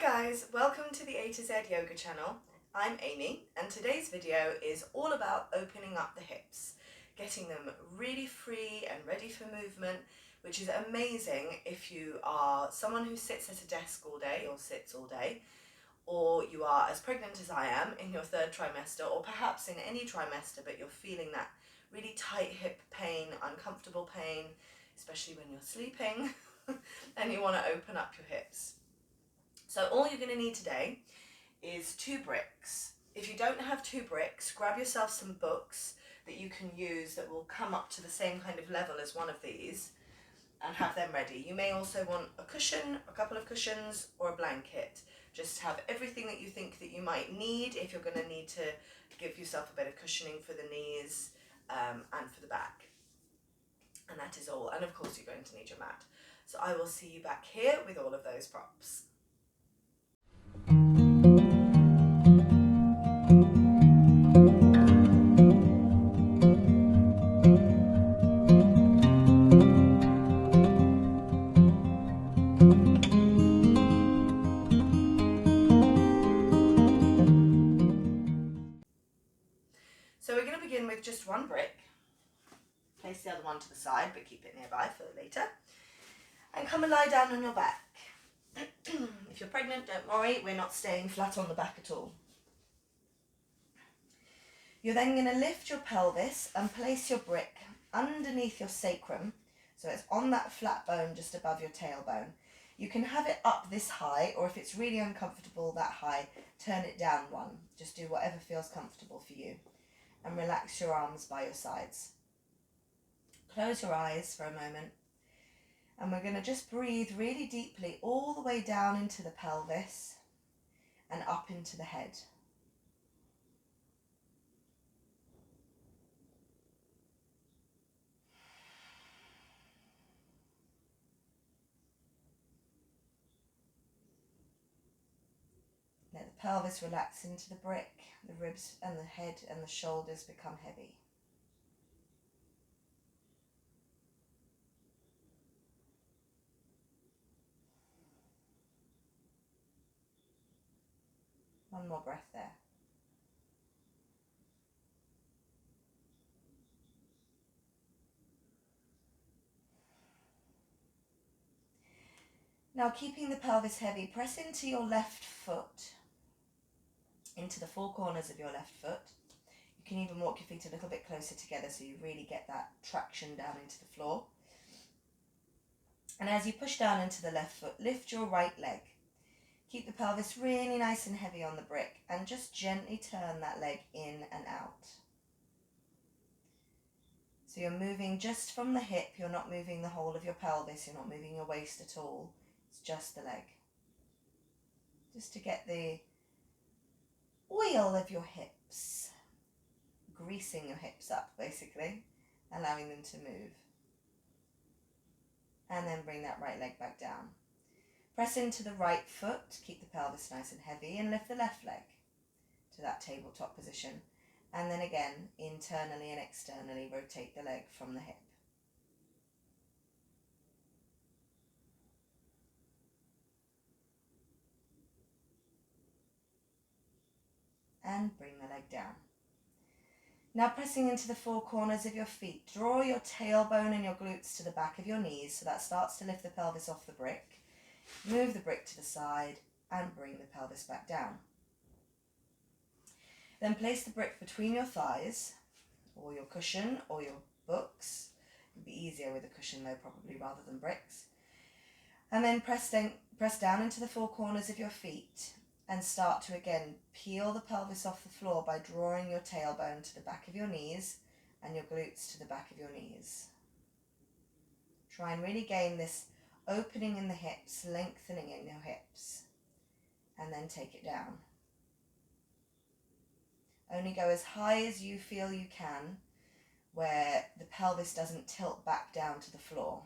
guys, welcome to the A to Z Yoga channel. I'm Amy and today's video is all about opening up the hips, getting them really free and ready for movement, which is amazing if you are someone who sits at a desk all day or sits all day, or you are as pregnant as I am in your third trimester, or perhaps in any trimester but you're feeling that really tight hip pain, uncomfortable pain, especially when you're sleeping and you want to open up your hips. So all you're going to need today is 2 bricks. If you don't have 2 bricks, grab yourself some books that you can use that will come up to the same kind of level as one of these and have them ready. You may also want a cushion, a couple of cushions, or a blanket. Just have everything that you think that you might need if you're going to need to give yourself a bit of cushioning for the knees and for the back. And that is all. And of course you're going to need your mat. So I will see you back here with all of those props. So we're going to begin with just 1 brick. Place the other one to the side, but keep it nearby for later. And come and lie down on your back. If you're pregnant, don't worry, we're not staying flat on the back at all. You're then going to lift your pelvis and place your brick underneath your sacrum, so it's on that flat bone just above your tailbone. You can have it up this high, or if it's really uncomfortable that high, turn it down 1. Just do whatever feels comfortable for you. And relax your arms by your sides. Close your eyes for a moment. And we're going to just breathe really deeply all the way down into the pelvis and up into the head. Let the pelvis relax into the brick, the ribs and the head and the shoulders become heavy. One more breath there. Now, keeping the pelvis heavy, press into your left foot, into the 4 corners of your left foot. You can even walk your feet a little bit closer together so you really get that traction down into the floor. And as you push down into the left foot, lift your right leg. Keep the pelvis really nice and heavy on the brick and just gently turn that leg in and out. So you're moving just from the hip, you're not moving the whole of your pelvis, you're not moving your waist at all. It's just the leg. Just to get the oil of your hips, greasing your hips up basically, allowing them to move. And then bring that right leg back down. Press into the right foot, keep the pelvis nice and heavy, and lift the left leg to that tabletop position. And then again, internally and externally, rotate the leg from the hip. And bring the leg down. Now pressing into the 4 corners of your feet, draw your tailbone and your glutes to the back of your knees, so that starts to lift the pelvis off the brick. Move the brick to the side and bring the pelvis back down. Then place the brick between your thighs, or your cushion, or your books. It would be easier with a cushion though, probably, rather than bricks. And then press down into the 4 corners of your feet and start to again peel the pelvis off the floor by drawing your tailbone to the back of your knees and your glutes to the back of your knees. Try and really gain this opening in the hips, lengthening in your hips, and then take it down. Only go as high as you feel you can, where the pelvis doesn't tilt back down to the floor.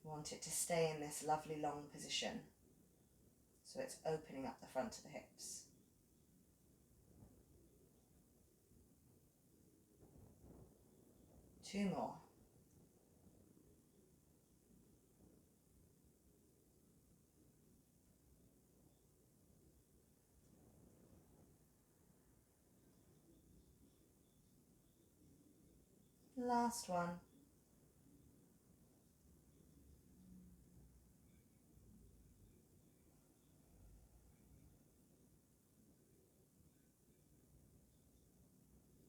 You want it to stay in this lovely long position, so it's opening up the front of the hips. Two more. Last one.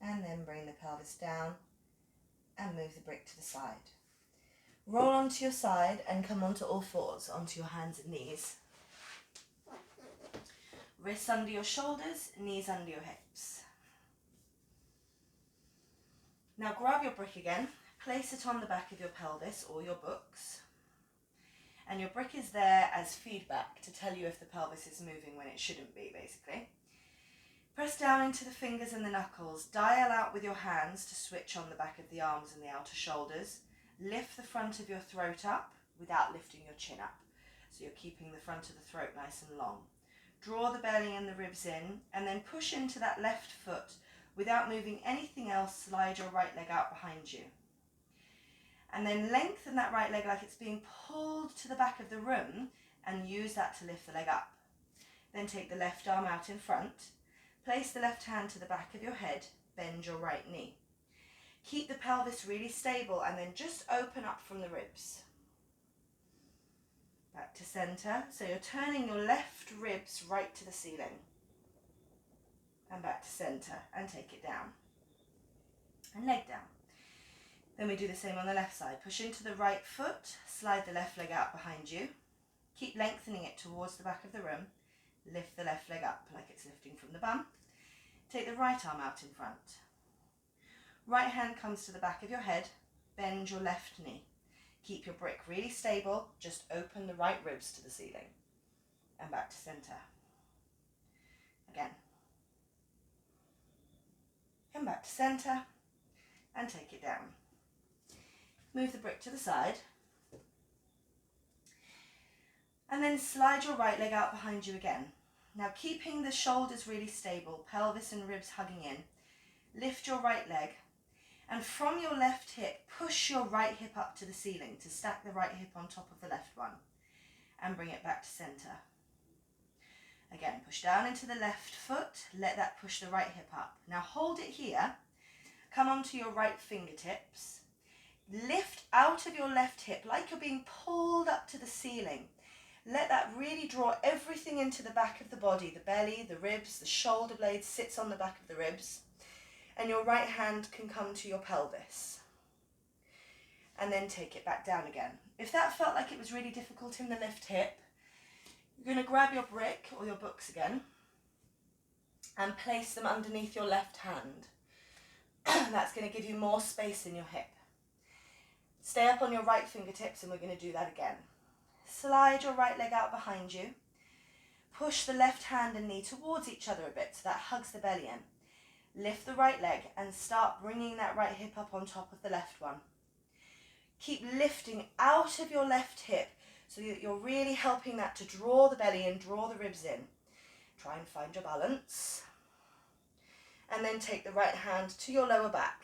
And then bring the pelvis down and move the brick to the side. Roll onto your side and come onto all fours, onto your hands and knees. Wrists under your shoulders, knees under your hips. Now grab your brick again, place it on the back of your pelvis or your books. And your brick is there as feedback to tell you if the pelvis is moving when it shouldn't be, basically. Press down into the fingers and the knuckles. Dial out with your hands to switch on the back of the arms and the outer shoulders. Lift the front of your throat up without lifting your chin up. So you're keeping the front of the throat nice and long. Draw the belly and the ribs in and then push into that left foot. Without moving anything else, slide your right leg out behind you. And then lengthen that right leg like it's being pulled to the back of the room and use that to lift the leg up. Then take the left arm out in front. Place the left hand to the back of your head, bend your right knee. Keep the pelvis really stable and then just open up from the ribs. Back to center, so you're turning your left ribs right to the ceiling. And back to center and take it down. And leg down. Then we do the same on the left side. Push into the right foot, slide the left leg out behind you. Keep lengthening it towards the back of the room. Lift the left leg up like it's lifting from the bum. Take the right arm out in front. Right hand comes to the back of your head. Bend your left knee. Keep your brick really stable. Just open the right ribs to the ceiling. And back to center. Again. And back to center. And take it down. Move the brick to the side. And then slide your right leg out behind you again. Now keeping the shoulders really stable, pelvis and ribs hugging in, lift your right leg and from your left hip, push your right hip up to the ceiling to stack the right hip on top of the left one and bring it back to center. Again, push down into the left foot, let that push the right hip up. Now hold it here, come onto your right fingertips, lift out of your left hip like you're being pulled up to the ceiling. Let that really draw everything into the back of the body, the belly, the ribs, the shoulder blade sits on the back of the ribs. And your right hand can come to your pelvis. And then take it back down again. If that felt like it was really difficult in the left hip, you're going to grab your brick or your books again and place them underneath your left hand. That's going to give you more space in your hip. Stay up on your right fingertips and we're going to do that again. Slide your right leg out behind you. Push the left hand and knee towards each other a bit so that hugs the belly in. Lift the right leg and start bringing that right hip up on top of the left one. Keep lifting out of your left hip so that you're really helping that to draw the belly in, draw the ribs in. Try and find your balance. And then take the right hand to your lower back.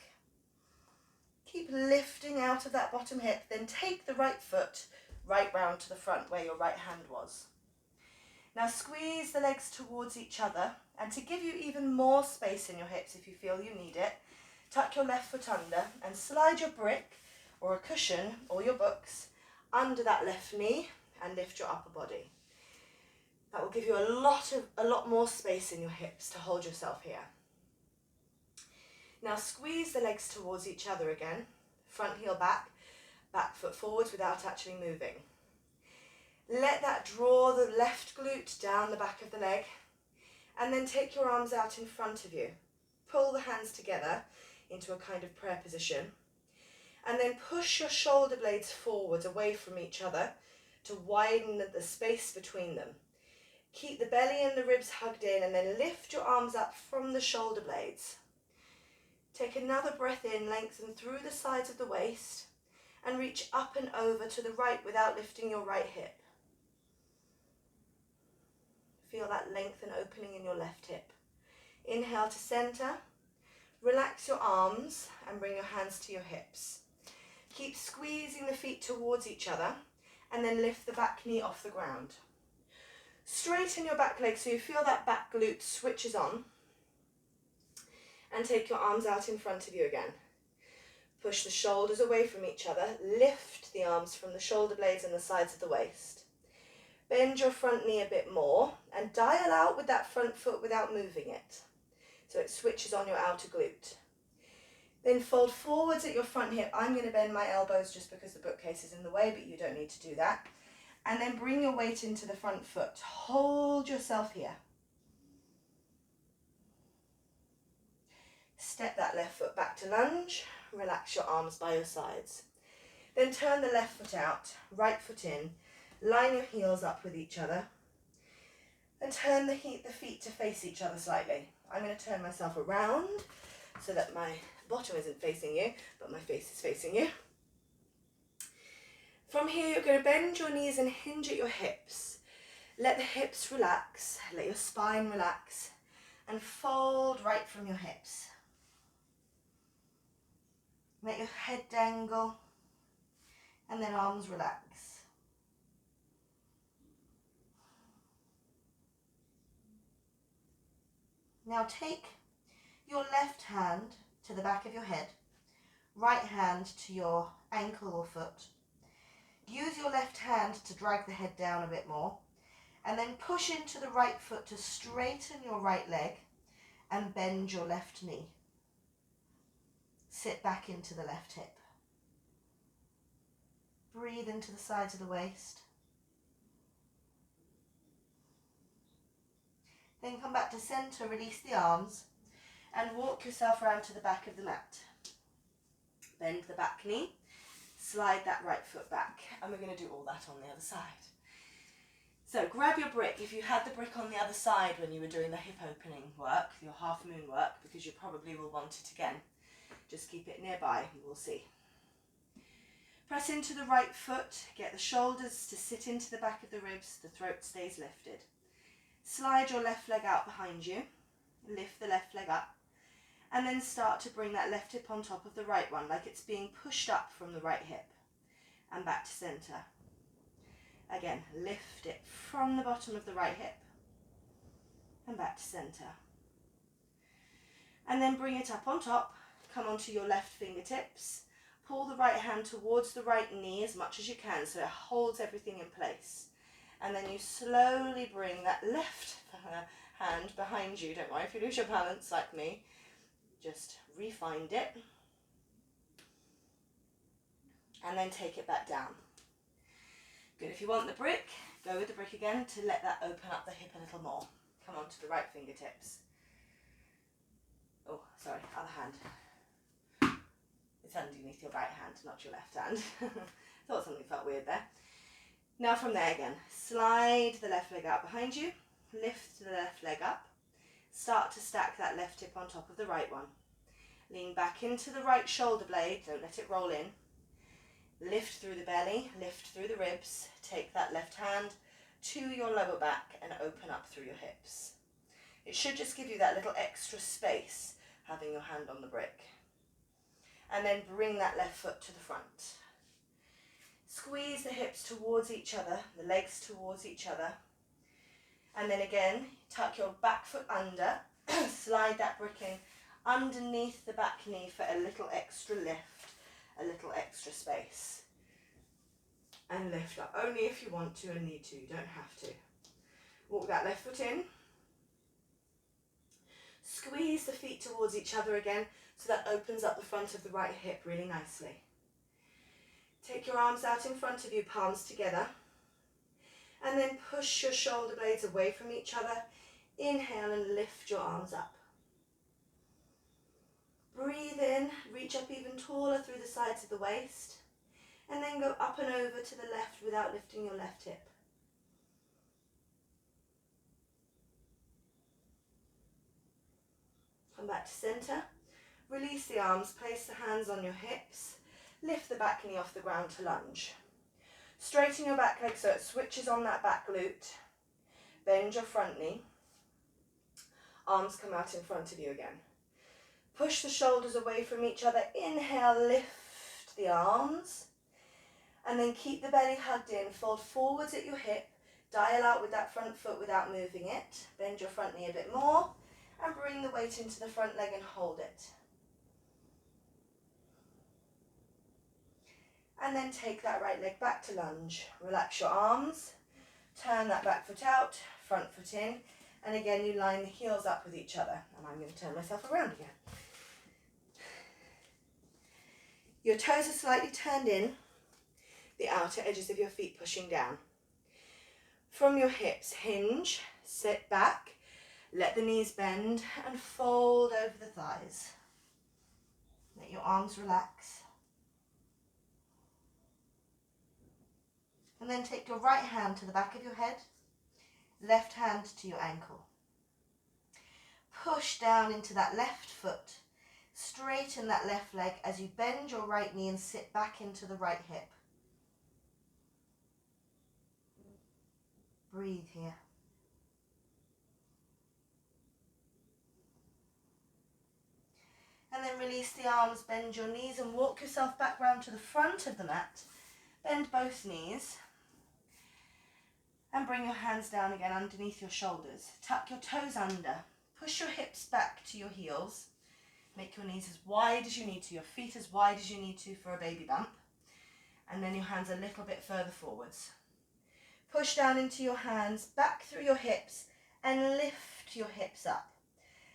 Keep lifting out of that bottom hip, then take the right foot right round to the front where your right hand was. Now squeeze the legs towards each other, and to give you even more space in your hips if you feel you need it, tuck your left foot under and slide your brick or a cushion or your books under that left knee and lift your upper body. That will give you a lot more space in your hips to hold yourself here. Now squeeze the legs towards each other again, front heel back, back foot forwards without actually moving. Let that draw the left glute down the back of the leg and then take your arms out in front of you. Pull the hands together into a kind of prayer position and then push your shoulder blades forwards away from each other to widen the space between them. Keep the belly and the ribs hugged in and then lift your arms up from the shoulder blades. Take another breath in, lengthen through the sides of the waist and reach up and over to the right without lifting your right hip. Feel that length and opening in your left hip. Inhale to center. Relax your arms and bring your hands to your hips. Keep squeezing the feet towards each other and then lift the back knee off the ground. Straighten your back leg so you feel that back glute switches on. And take your arms out in front of you again. Push the shoulders away from each other. Lift the arms from the shoulder blades and the sides of the waist. Bend your front knee a bit more and dial out with that front foot without moving it. So it switches on your outer glute. Then fold forwards at your front hip. I'm going to bend my elbows just because the bookcase is in the way, but you don't need to do that. And then bring your weight into the front foot. Hold yourself here. Step that left foot back to lunge. Relax your arms by your sides. Then turn the left foot out, right foot in. Line your heels up with each other. And turn the feet to face each other slightly. I'm going to turn myself around so that my bottom isn't facing you, but my face is facing you. From here, you're going to bend your knees and hinge at your hips. Let the hips relax, let your spine relax, and fold right from your hips. Let your head dangle, and then arms relax. Now take your left hand to the back of your head, right hand to your ankle or foot. Use your left hand to drag the head down a bit more, and then push into the right foot to straighten your right leg and bend your left knee. Sit back into the left hip. Breathe into the sides of the waist. Then come back to center, release the arms, and walk yourself around to the back of the mat. Bend the back knee, slide that right foot back, and we're going to do all that on the other side. So grab your brick. If you had the brick on the other side when you were doing the hip opening work, your half moon work, because you probably will want it again, just keep it nearby, you will see. Press into the right foot, get the shoulders to sit into the back of the ribs, the throat stays lifted. Slide your left leg out behind you, lift the left leg up, and then start to bring that left hip on top of the right one, like it's being pushed up from the right hip, and back to center. Again, lift it from the bottom of the right hip, and back to center. And then bring it up on top, come onto your left fingertips, pull the right hand towards the right knee as much as you can so it holds everything in place. And then you slowly bring that left hand behind you. Don't worry if you lose your balance like me. Just refind it. And then take it back down. Good. If you want the brick, go with the brick again to let that open up the hip a little more. Come on to the right fingertips. Oh, sorry, other hand. It's underneath your right hand, not your left hand. Thought something felt weird there. Now from there again, slide the left leg out behind you, lift the left leg up, start to stack that left hip on top of the right one. Lean back into the right shoulder blade, don't let it roll in. Lift through the belly, lift through the ribs, take that left hand to your lower back and open up through your hips. It should just give you that little extra space having your hand on the brick. And then bring that left foot to the front. Squeeze the hips towards each other, the legs towards each other. And then again, tuck your back foot under, slide that brick in underneath the back knee for a little extra lift, a little extra space. And lift up, only if you want to and need to, you don't have to. Walk that left foot in. Squeeze the feet towards each other again, so that opens up the front of the right hip really nicely. Take your arms out in front of you, palms together. And then push your shoulder blades away from each other. Inhale and lift your arms up. Breathe in, reach up even taller through the sides of the waist. And then go up and over to the left without lifting your left hip. Come back to center. Release the arms, place the hands on your hips. Lift the back knee off the ground to lunge. Straighten your back leg so it switches on that back glute. Bend your front knee. Arms come out in front of you again. Push the shoulders away from each other. Inhale, lift the arms. And then keep the belly hugged in. Fold forwards at your hip. Dial out with that front foot without moving it. Bend your front knee a bit more. And bring the weight into the front leg and hold it. And then take that right leg back to lunge. Relax your arms, turn that back foot out, front foot in, and again you line the heels up with each other. And I'm going to turn myself around again. Your toes are slightly turned in, the outer edges of your feet pushing down. From your hips, hinge, sit back, let the knees bend and fold over the thighs. Let your arms relax. And then take your right hand to the back of your head, left hand to your ankle. Push down into that left foot, straighten that left leg as you bend your right knee and sit back into the right hip. Breathe here. And then release the arms, bend your knees and walk yourself back round to the front of the mat. Bend both knees. And bring your hands down again underneath your shoulders. Tuck your toes under. Push your hips back to your heels. Make your knees as wide as you need to, your feet as wide as you need to for a baby bump. And then your hands a little bit further forwards. Push down into your hands, back through your hips, and lift your hips up.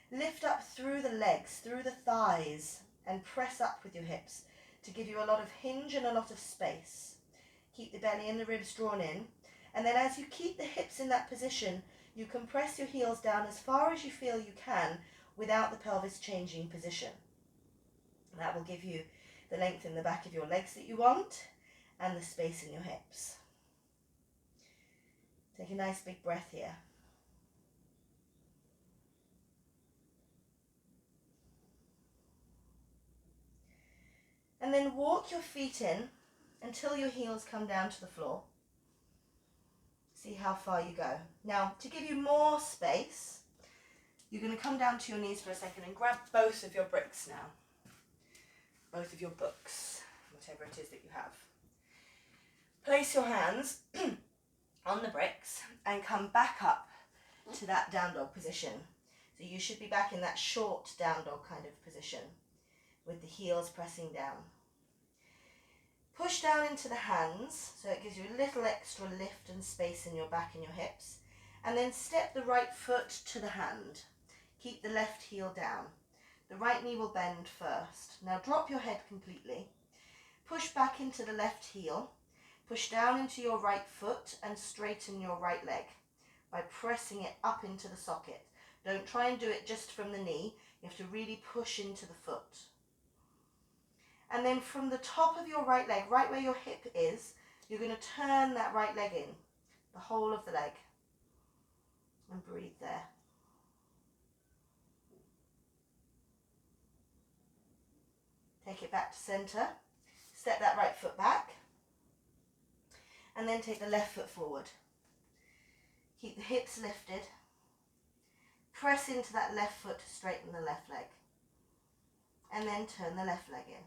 Lift up through the legs, through the thighs, and press up with your hips to give you a lot of hinge and a lot of space. Keep the belly and the ribs drawn in. And then as you keep the hips in that position, you can press your heels down as far as you feel you can without the pelvis changing position. That will give you the length in the back of your legs that you want and the space in your hips. Take a nice big breath here. And then walk your feet in until your heels come down to the floor. See how far you go. Now, to give you more space, you're going to come down to your knees for a second and grab both of your bricks now. Both of your books, whatever it is that you have. Place your hands on the bricks and come back up to that down dog position. So you should be back in that short down dog kind of position with the heels pressing down. Push down into the hands so it gives you a little extra lift and space in your back and your hips. And then step the right foot to the hand. Keep the left heel down. The right knee will bend first. Now drop your head completely. Push back into the left heel. Push down into your right foot and straighten your right leg by pressing it up into the socket. Don't try and do it just from the knee. You have to really push into the foot. And then from the top of your right leg, right where your hip is, you're going to turn that right leg in, the whole of the leg. And breathe there. Take it back to center. Step that right foot back. And then take the left foot forward. Keep the hips lifted. Press into that left foot to straighten the left leg. And then turn the left leg in.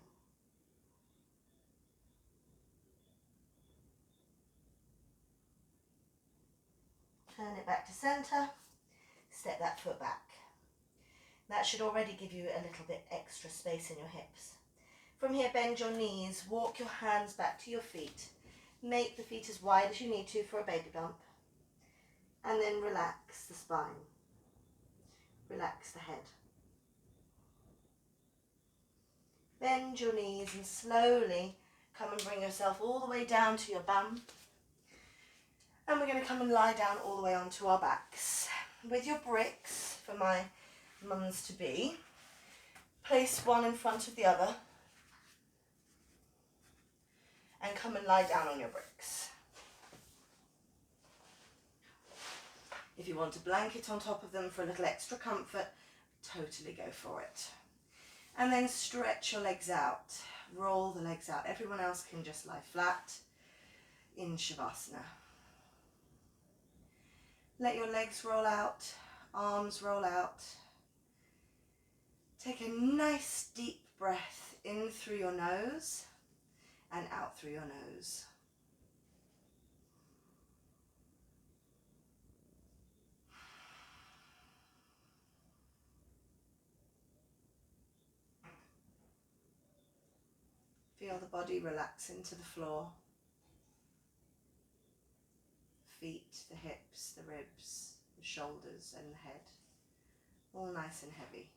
Turn it back to center. Step that foot back. That should already give you a little bit extra space in your hips. From here, bend your knees, walk your hands back to your feet. Make the feet as wide as you need to for a baby bump. And then relax the spine. Relax the head. Bend your knees and slowly come and bring yourself all the way down to your bum. And we're going to come and lie down all the way onto our backs. With your bricks, for my mums to be, place one in front of the other. And come and lie down on your bricks. If you want a blanket on top of them for a little extra comfort, totally go for it. And then stretch your legs out. Roll the legs out. Everyone else can just lie flat in Shavasana. Let your legs roll out, arms roll out. Take a nice deep breath in through your nose and out through your nose. Feel the body relax into the floor. Feet, the hips, the ribs, the shoulders and the head. All nice and heavy.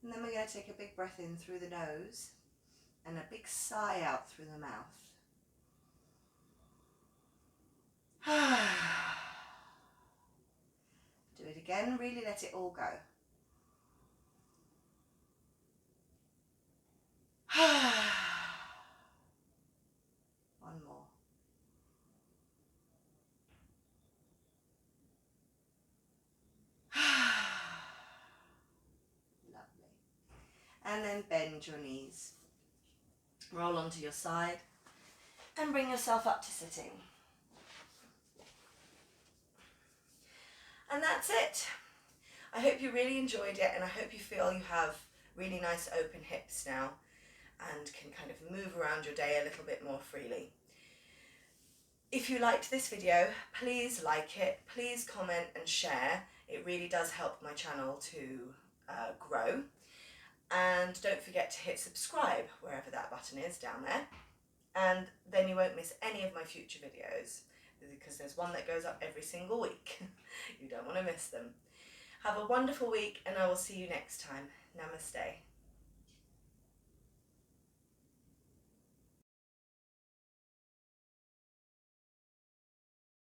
And then we're going to take a big breath in through the nose and a big sigh out through the mouth. Do it again, really let it all go. One more. Lovely. And then bend your knees. Roll onto your side and bring yourself up to sitting. And that's it. I hope you really enjoyed it, and I hope you feel you have really nice open hips now and can kind of move around your day a little bit more freely. If you liked this video, please like it, please comment and share. It really does help my channel to grow. And don't forget to hit subscribe wherever that button is down there. And then you won't miss any of my future videos, because there's one that goes up every single week. You don't want to miss them. Have a wonderful week, and I will see you next time. Namaste.